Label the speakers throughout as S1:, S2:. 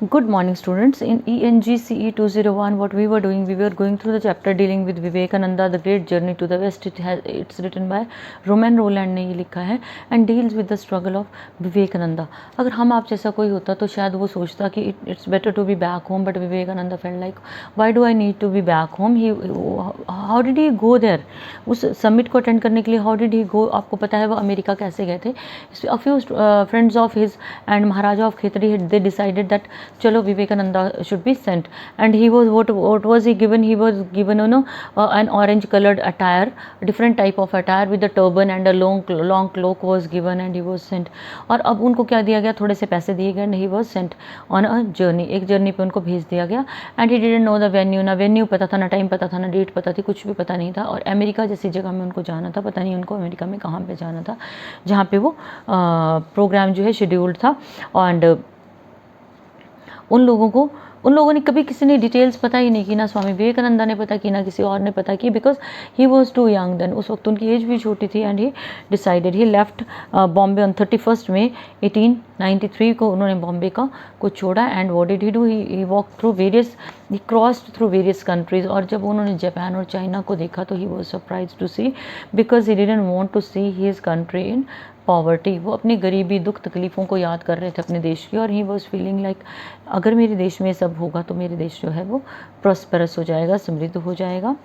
S1: Good morning, students. In ENGCE 201, what we were doing, we were going through the chapter dealing with Vivekananda, the Great Journey to the West. It's written by Roman Roland ने ये लिखा है and deals with the struggle of Vivekananda. अगर हम आप जैसा कोई होता तो शायद वो सोचता कि it's better to be back home, but Vivekananda felt like why do I need to be back home? How did he go there? उस समिट को अटेंड करने के लिए how did he go? आपको पता है वो अमेरिका कैसे गए थे? A few friends of his and Maharaja of Khetri, they decided that चलो Vivekananda should be sent, and he was what was he given? He was given an orange colored attire, different type of attire with a turban and a long cloak was given, and he was sent. और अब उनको क्या दिया गया? थोड़े से पैसे दिए गए, and he was sent on a journey. एक जर्नी पे उनको भेज दिया गया, and he didn't know the venue. ना वेन्यू पता था, ना टाइम पता था, ना डेट पता थी, कुछ भी पता नहीं था. और अमेरिका जैसी जगह में उनको जाना था, पता नहीं उनको अमेरिका में कहाँ पे जाना था, जहाँ पे वो प्रोग्राम जो है शेड्यूल्ड था. एंड उन लोगों ने कभी किसी ने डिटेल्स पता ही नहीं की, ना स्वामी विवेकानंदा ने पता की, ना किसी और ने पता की, because he was too young then. उस वक्त उनकी एज भी छोटी थी. And he decided he left Bombay on 31 May 1893 को उन्होंने बॉम्बे को छोड़ा. And what did he do? He walk through various, he crossed through various countries. और जब उन्होंने जापान और चाइना को देखा तो he was surprise to see, because he didn't want to see his country in poverty. वो अपनी गरीबी, दुख तकलीफ़ों को याद कर रहे थे अपने देश की. और ही वॉज फीलिंग लाइक अगर मेरे देश में सब होगा तो मेरे देश जो है वो प्रॉस्परस हो जाएगा, समृद्ध हो जाएगा.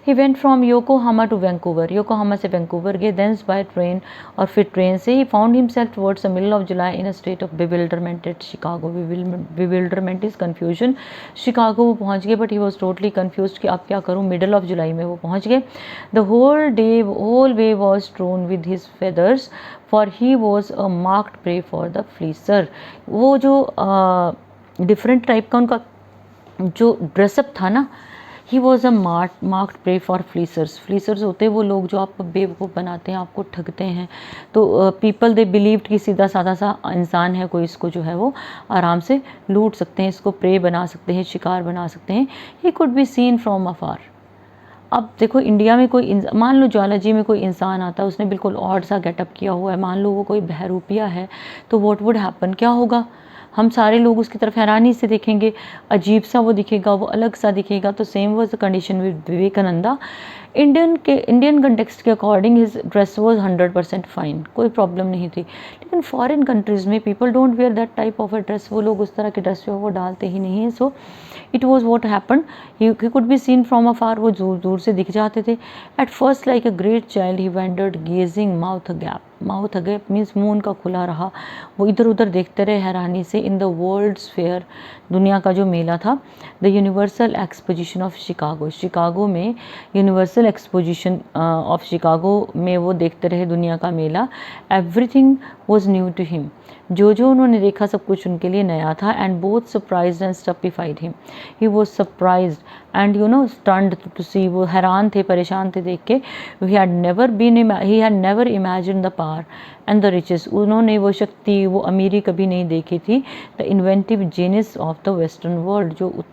S1: He went from Yokohama to Vancouver. योकोहामा से वैंकूवर गए, देन्स बाय ट्रेन, और फिर ट्रेन से. He found himself towards the middle of July in a state of bewilderment at Chicago. Bewilderment is confusion. Chicago वो पहुँच गए, but he was totally confuse कि अब क्या करूँ. मिडल ऑफ जुलाई में वो पहुँच गए. The whole way was strewn with his feathers, for he was a marked prey for the fleecer. वो जो डिफरेंट टाइप का उनका जो ड्रेसअप था ना, he was a marked prey for fleecers. Fleecers होते हैं वो लोग जो आपको बेवकूफ़ बनाते हैं, आपको ठगते हैं. तो पीपल दे बिलीव्ड कि सीधा साधा सा इंसान है कोई, इसको जो है वो आराम से लूट सकते हैं, इसको प्रे बना सकते हैं, शिकार बना सकते हैं. He could be seen from afar. अब देखो इंडिया में कोई मान लो ज्वालाजी में कोई इंसान आता है, उसने बिल्कुल ऑड सा गेटअप किया हुआ है, मान लो वो कोई बहरूपिया है, तो व्हाट वुड हैपन? क्या होगा? हम सारे लोग उसकी तरफ हैरानी से देखेंगे, अजीब सा वो दिखेगा, वो अलग सा दिखेगा. तो same was the condition with Vivekananda. Indian context के according his dress was 100% fine, कोई प्रॉब्लम नहीं थी. लेकिन फॉरेन कंट्रीज़ में people don't wear that type of a dress. वो लोग उस तरह के ड्रेस जो है वो डालते ही नहीं है. So it was what happen. He could be seen from afar. वो दूर दूर से दिख जाते थे. At first like a great child he wandered gazing mouth agape. Mouth agape means मुंह उनका खुला रहा, वो इधर उधर देखते रहे हैरानी से. इन द वर्ल्ड्स फेयर, दुनिया का जो मेला था, the universal exposition of Chicago. Chicago में यूनिवर्सल एक्सपोजिशन ऑफ शिकागो में वो देखते रहे दुनिया का मेला. Everything was new to him. जो जो उन्होंने देखा सब कुछ उनके लिए नया था. And both surprised and stupefied him. He was surprised and stunned to see. वो हैरान थे, परेशान थे देख के. He had never imagined the power and the riches. उन्होंने वो शक्ति, वो अमीरी कभी नहीं देखी थी. The inventive genius of the western world, जो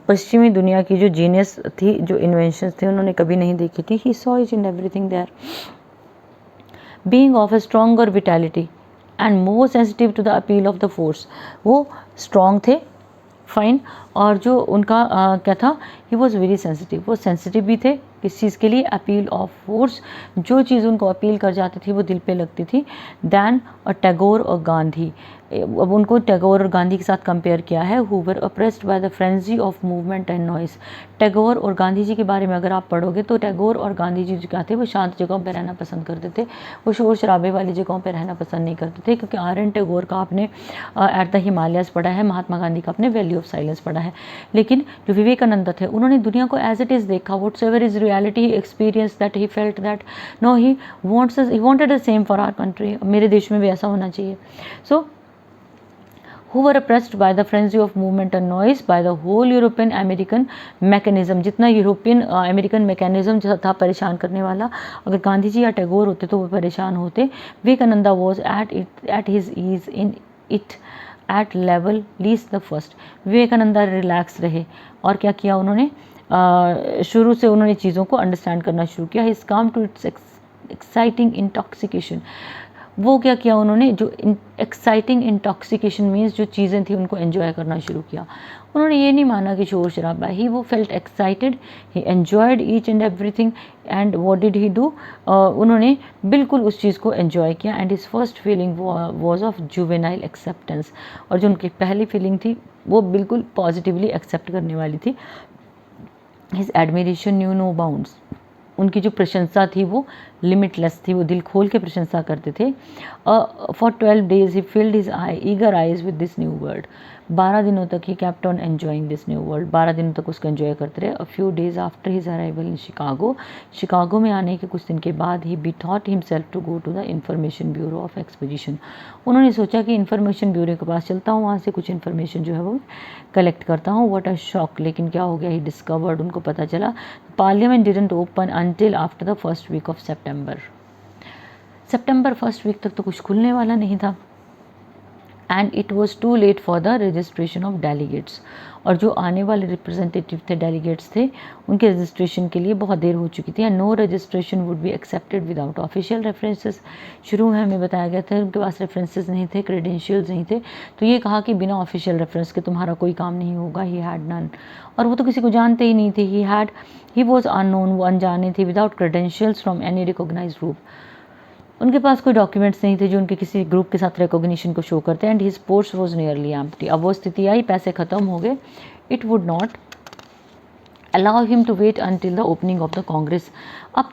S1: पश्चिमी दुनिया की जो जीनियस थी, जो इन्वेंशंस थे, उन्होंने कभी नहीं देखी थी. He saw each in everything there. Being of a stronger vitality and more sensitive to the appeal of the force. वो स्ट्रॉन्ग थे, फाइन. और जो उनका क्या था, ही वॉज वेरी सेंसिटिव. वो सेंसिटिव भी थे किस चीज़ के लिए? Appeal of force. जो चीज़ उनको अपील कर जाती थी वो दिल पे लगती थी. दैन अ टैगोर और गांधी. अब उनको टैगोर और गांधी के साथ कंपेयर किया है. Who were apprised by the frenzy of movement and noise. Tagore और गांधी जी के बारे में अगर आप पढ़ोगे तो टैगोर और गांधी जी जो क्या थे, वो शांत जगहों पर रहना पसंद करते थे. वो शोर शराबे वाली जगहों पर रहना पसंद नहीं करते थे. क्योंकि आर.एन. टैगोर का आपने एट द हिमालयस पढ़ा है, महात्मा गांधी का आपने वैल्यू ऑफ साइलेंस पढ़ा है. लेकिन जो विवेकानंद थे, उन्होंने दुनिया को एज इट इज़ देखा. Whatsoever is reality he experience that. He felt that no, he wanted the same for our country. मेरे देश में भी ऐसा होना चाहिए. So who were oppressed by the frenzy of movement and noise by the whole European American mechanism. जितना European American mechanism था परेशान करने वाला, अगर गांधी जी या टैगोर होते तो वो परेशान होते. Vivekananda was at his ease in it at level least the first. Vivekananda relax रहे. और क्या किया उन्होंने? शुरू से उन्होंने चीज़ों को अंडरस्टैंड करना शुरू किया. His calm to it's exciting intoxication. वो क्या किया उन्होंने, जो एक्साइटिंग इंटॉक्सिकेशन मीन्स जो चीज़ें थी उनको एंजॉय करना शुरू किया। उन्होंने ये नहीं माना कि शोर शराबा, ही वो felt excited, he enjoyed each and everything and what did he do, उन्होंने बिल्कुल उस चीज़ को एन्जॉय किया। And his first feeling was of juvenile acceptance, और जो उनकी पहली फीलिंग थी वो बिल्कुल पॉजिटिवली एक्सेप्ट करने वाली थी। His admiration knew no bounds, उनकी जो प्रशंसा थी वो लिमिटलेस थी, वो दिल खोल के प्रशंसा करते थे। For 12 days he filled his eager eyes with this new world, 12 दिनों तक he kept on enjoying this new world, 12 दिनों तक उसको एंजॉय करते रहे। A few days after his arrival in Chicago, Chicago में आने के कुछ दिन के बाद he bethought himself to go to the information bureau of exposition, उन्होंने सोचा कि इंफॉर्मेशन ब्यूरो के पास चलता हूँ, वहाँ से कुछ इन्फॉर्मेशन जो है वो कलेक्ट करता हूँ। व्हाट अ शॉक, लेकिन क्या हो गया, ही डिस्कवर्ड, उनको पता चला parliament didn't open until after the first week of सितंबर, सितंबर फर्स्ट वीक तक तो कुछ खुलने वाला नहीं था। And it was too late for the registration of delegates, और जो आने वाले रिप्रेजेंटेटिव थे, डेलीगेट्स थे, उनके रजिस्ट्रेशन के लिए बहुत देर हो चुकी थी। And no registration would be accepted without official references, शुरू में हमें बताया गया था उनके पास रेफरेंसेस नहीं थे, क्रेडेंशियल्स नहीं थे, तो ये कहा कि बिना ऑफिशियल रेफरेंस के तुम्हारा कोई काम नहीं होगा। ही हैड नन, और वो तो किसी को जानते ही नहीं थे। ही वॉज अननोन, वो अनजाने थे। Without credentials from any recognised group, उनके पास कोई डॉक्यूमेंट्स नहीं थे जो उनके किसी ग्रुप के साथ रिकॉग्निशन को शो करते हैं। And his purse was nearly empty, अब वो स्थिति आई, पैसे खत्म हो गए। It would not allow him to wait until the opening of the congress, अब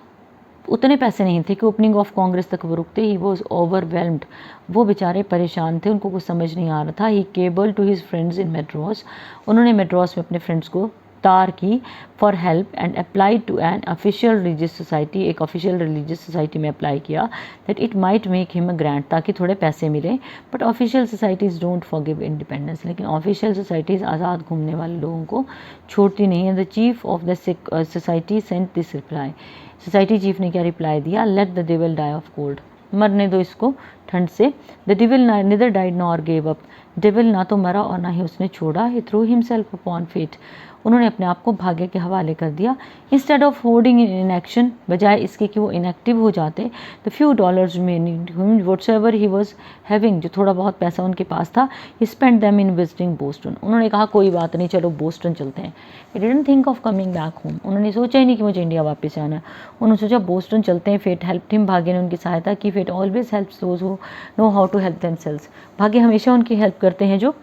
S1: उतने पैसे नहीं थे कि ओपनिंग ऑफ कांग्रेस तक वो रुकते। ही वॉज ओवरवेल्म्ड, वो बेचारे परेशान थे, उनको कुछ समझ नहीं आ रहा था। He cabled to his friends in Madras, उन्होंने मेड्रॉस में अपने फ्रेंड्स को तार की for help and applied to an official religious society, एक ऑफिशियल रिलीजियस सोसाइटी में अप्लाई किया that it might make him a grant, ताकि थोड़े पैसे मिले। But official societies don't forgive independence, लेकिन ऑफिशियल सोसाइटीज़ आज़ाद घूमने वाले लोगों को छोड़ती नहीं है। The chief of the society sent this reply, society chief ने क्या रिप्लाई दिया, let the devil die of cold, मरने दो इसको ठंड से। The devil neither died nor gave up, devil ना तो मरा और ना ही उसने छोड़ा। He threw himself upon fate, उन्होंने अपने आप को भाग्य के हवाले कर दिया। Instead of holding in action, बजाय इसके कि वो इनएक्टिव हो जाते, द फ्यू डॉलर्स में व्हाटसएवर ही वाज हैविंग, जो थोड़ा बहुत पैसा उनके पास था, he spent them in visiting Boston, उन्होंने कहा कोई बात नहीं, चलो बोस्टन चलते हैं। He didn't think of coming back home, उन्होंने सोचा ही नहीं कि मुझे इंडिया वापस आना है, उन्होंने सोचा बोस्टन चलते हैं। फेट हेल्प हिम, भाग्य ने उनकी सहायता की। Fate always helps those who know how to help themselves, भाग्य हमेशा उनकी हेल्प करते हैं जो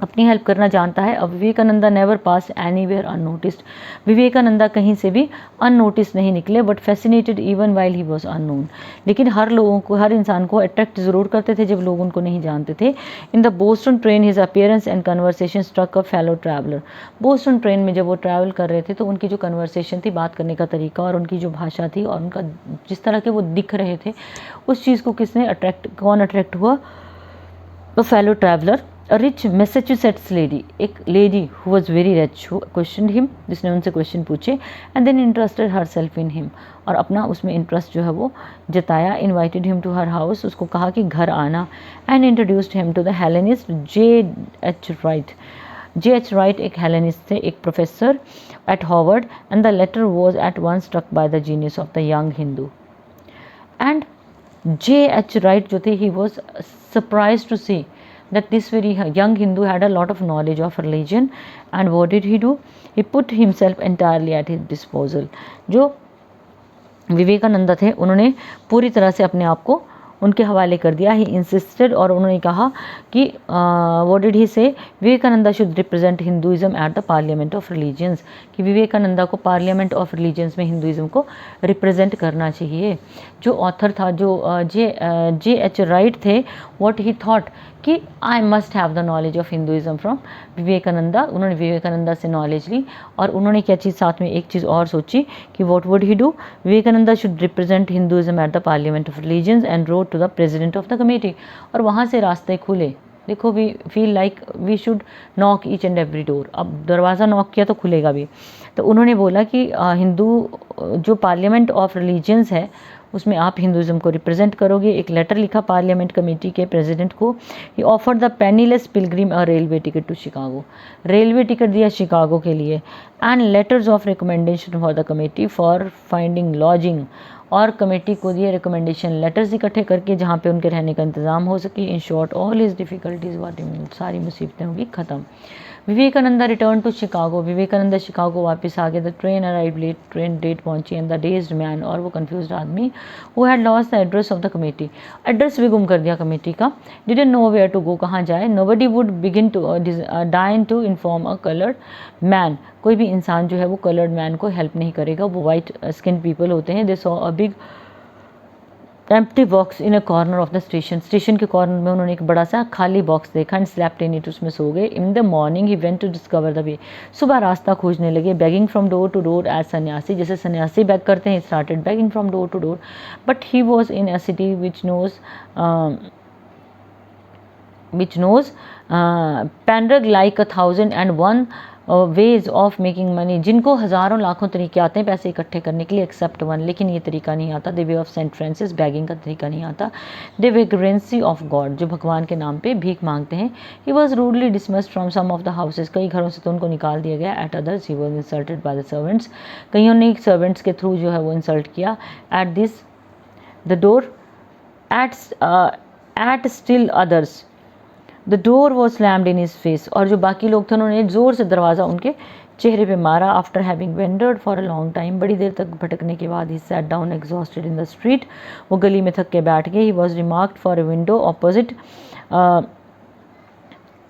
S1: अपनी हेल्प करना जानता है। अब विवेकानंदा नेवर पास एनीवेयर अननोटिस्ड, विवेकानंदा कहीं से भी अननोटिस नहीं निकले। But fascinated even while he was unknown, लेकिन हर लोगों को, हर इंसान को अट्रैक्ट ज़रूर करते थे जब लोग उनको नहीं जानते थे। In the Boston train his appearance and conversation struck a fellow traveller, Boston train में जब वो ट्रैवल कर रहे थे तो उनकी जो कन्वर्सेशन थी, बात करने का तरीका और उनकी जो भाषा थी और उनका जिस तरह के वो दिख रहे थे, उस चीज़ को कौन अट्रैक्ट हुआ, अ fellow traveller, a rich Massachusetts lady, एक lady who was very rich, who questioned him, जिसने उनसे क्वेश्चन पूछे, and then interested herself in him, और अपना उसमें इंटरेस्ट जो है वो जताया। invited him to her house, उसको कहा कि घर आना, and introduced him to the Hellenist J.H. Wright, J.H. Wright एक हेलेनिस्ट थे, एक professor at Harvard, and the latter was at once struck by the genius of the young Hindu. And J.H. Wright जो थे, he was surprised to see that this very young Hindu had a lot of knowledge of religion. And what did he do? He put himself entirely at his disposal. जो विवेकानंदा थे उन्होंने पूरी तरह से अपने आप को उनके हवाले कर दिया। ही इंसिस्टेड, और उन्होंने कहा कि व्हाट डिड ही से, Vivekananda should represent Hinduism at the parliament of religions, कि विवेकानंदा को पार्लियामेंट ऑफ रिलीजन्स में हिंदुइज्म को रिप्रेजेंट करना चाहिए। जो ऑथर था, जो J.H. राइट थे, व्हाट ही थॉट कि I must have the knowledge of Hinduism from Vivekananda, उन्होंने विवेकानंदा से नॉलेज ली। और उन्होंने क्या चीज़ साथ में एक चीज़ और सोची कि what would he do, Vivekananda should represent Hinduism at the parliament of religions and wrote to the president of the committee, और वहाँ से रास्ते खुले। देखो, we feel like we should knock each and every door, अब दरवाज़ा नॉक किया तो खुलेगा भी। तो उन्होंने बोला कि हिंदू जो पार्लियामेंट ऑफ रिलीजन्स है उसमें आप हिंदुइज्म को रिप्रेजेंट करोगे। एक लेटर लिखा पार्लियामेंट कमेटी के प्रेसिडेंट को। He offered the penniless pilgrim a railway ticket to Chicago, railway ticket दिया शिकागो के लिए। And letters of recommendation for the committee for finding lodging, और कमेटी को दिए रिकमेंडेशन लेटर्स इकट्ठे करके जहाँ पे उनके रहने का इंतज़ाम हो सके। In short all his difficulties were removed, सारी मुसीबतें होगी ख़त्म। Vivekananda return to Chicago, Vivekananda Chicago वापस आ गए। The train arrive late, train late पहुंची। एंड द डेज्ड मैन, और वो कंफ्यूज आदमी, वो had lost the address of the committee, address भी गुम कर दिया कमेटी का। Didn't know where to go, कहाँ जाए। Nobody would begin to deign to inform a coloured man, कोई भी इंसान जो है वो कलर्ड मैन को हेल्प नहीं करेगा, वो वाइट स्किन पीपल होते हैं। They saw a big empty box in a corner of the station, station के कॉर्नर में उन्होंने एक बड़ा सा खाली बॉक्स देखा। एंड स्लैप्ड इन इट, उसमें सो गए। In the morning he went to discover the way, सुबह रास्ता खोजने लगे। Begging from door to door as sannyasi, जैसे सन्यासी बैग करते हैं, started begging from door to door. But he was in a city which knows पैंड्रग like 1001 ways of making money, जिनको हज़ारों लाखों तरीके आते हैं पैसे इकट्ठे करने के लिए, एक्सेप्ट वन, लेकिन ये तरीका नहीं आता। The way of Saint Francis, begging का तरीका नहीं आता। द वेग्रेंसी ऑफ गॉड, जो भगवान के नाम पे भीख मांगते हैं। He was rudely dismissed from some of the houses, कई घरों से तो उनको निकाल दिया गया। At others he was insulted by the servants, कईयों ने सर्वेंट्स के थ्रू जो है वो इंसल्ट किया। At this the door eight still others the door was slammed in his face, और जो बाकी लोग थे उन्होंने ज़ोर से दरवाज़ा उनके चेहरे पे मारा। After having wondered for a long time, बड़ी देर तक भटकने के बाद he sat down exhausted in the street, वो गली में थक के बैठ गए। He was remarked for a window opposite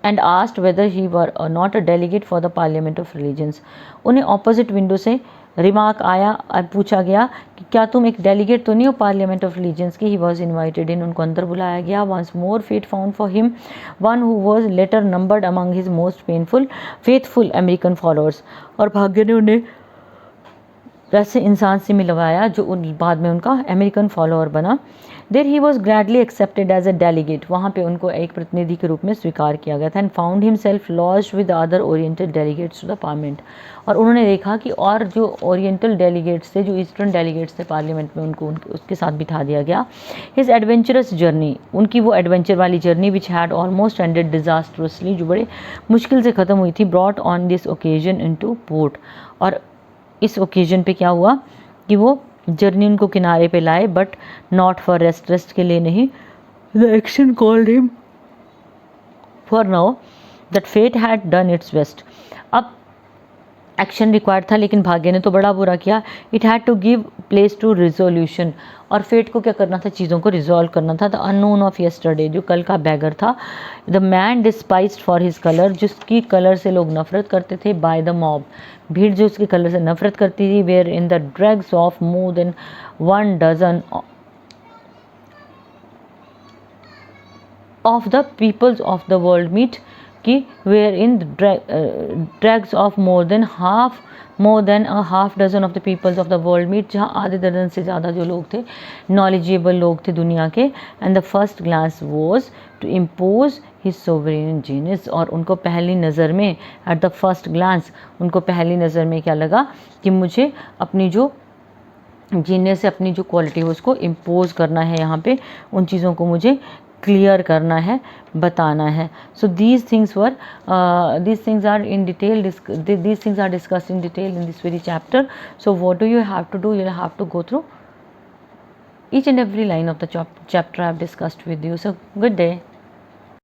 S1: and asked weather he were not a delegate for the parliament of religions, उन्हें ऑपोजिट विंडो से रिमार्क आया, पूछा गया कि क्या तुम एक डेलीगेट तो नहीं हो पार्लियामेंट ऑफ रिलीजन्स की। ही वॉज इन्वाइटेड इन, उनको अंदर बुलाया गया। Once more fate found for him one who was later numbered among his most faithful American followers, और भाग्य ने उन्हें वैसे इंसान से मिलवाया जो बाद में उनका अमेरिकन फॉलोअर बना। There he was gradually accepted as a delegate, वहाँ पे उनको एक प्रतिनिधि के रूप में स्वीकार किया गया था। And found himself lodged with other oriental delegates to the parliament, और उन्होंने देखा कि और जो ओरिएंटल डेलीगेट्स थे, जो ईस्टर्न डेलीगेट्स थे पार्लियामेंट में, उनको उसके साथ बिठा दिया गया। हिज एडवेंचरस जर्नी, उनकी वो एडवेंचर वाली journey which had almost ended disastrously, जो बड़े मुश्किल से ख़त्म हुई थी, brought on this occasion into port, और इस ओकेजन पे क्या हुआ कि वो जर्नी उनको किनारे पे लाए, बट नॉट फॉर रेस्ट के लिए नहीं। The action called him for now that fate had done its best, अब एक्शन रिक्वायर्ड था, लेकिन भाग्य ने तो बड़ा बुरा किया। It had to give place to resolution, और फेट को क्या करना था, चीज़ों को रिजॉल्व करना था। द अननोन ऑफ यस्टरडे, जो कल का बैगर था। The man डिस्पाइज्ड for his colour, जिसकी कलर से लोग नफरत करते थे। बाय द मॉब, भीड़ जो उसके कलर से नफरत करती थी। Where in the dregs of more than 1 dozen of the peoples of the world meet, कि where in dregs of more than a half dozen of the peoples of the world meet, जहाँ आधे दर्जन से ज़्यादा जो लोग थे, knowledgeable लोग थे दुनिया के। And the first glance was to impose his sovereign genius, और उनको पहली नज़र में, एट द फर्स्ट ग्लांस, उनको पहली नज़र में क्या लगा कि मुझे अपनी जो जीनियस से अपनी जो क्वालिटी है उसको इम्पोज करना है, यहाँ पे उन चीज़ों को मुझे क्लियर करना है, बताना है। सो these things are in detail, these things are discussed in detail in this very chapter. So what do you have to do? You'll have to go through each and every line of the chapter I have discussed with you. So good day.